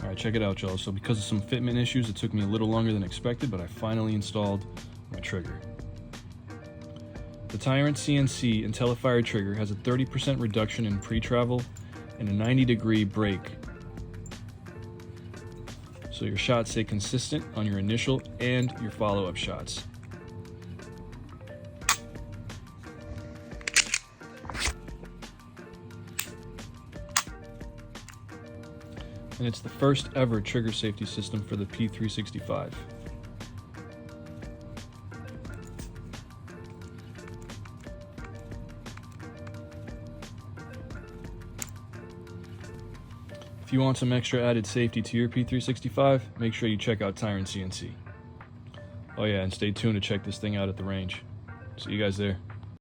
Alright, check it out, y'all. So because of some fitment issues, it took me a little longer than expected, but I finally installed my trigger. The Tyrant CNC Intellifire trigger has a 30% reduction in pre-travel and a 90-degree break, so your shots stay consistent on your initial and your follow-up shots. And it's the first ever trigger safety system for the P365. If you want some extra added safety to your P365, make sure you check out Tyrant CNC. Oh yeah, and stay tuned to check this thing out at the range. See you guys there.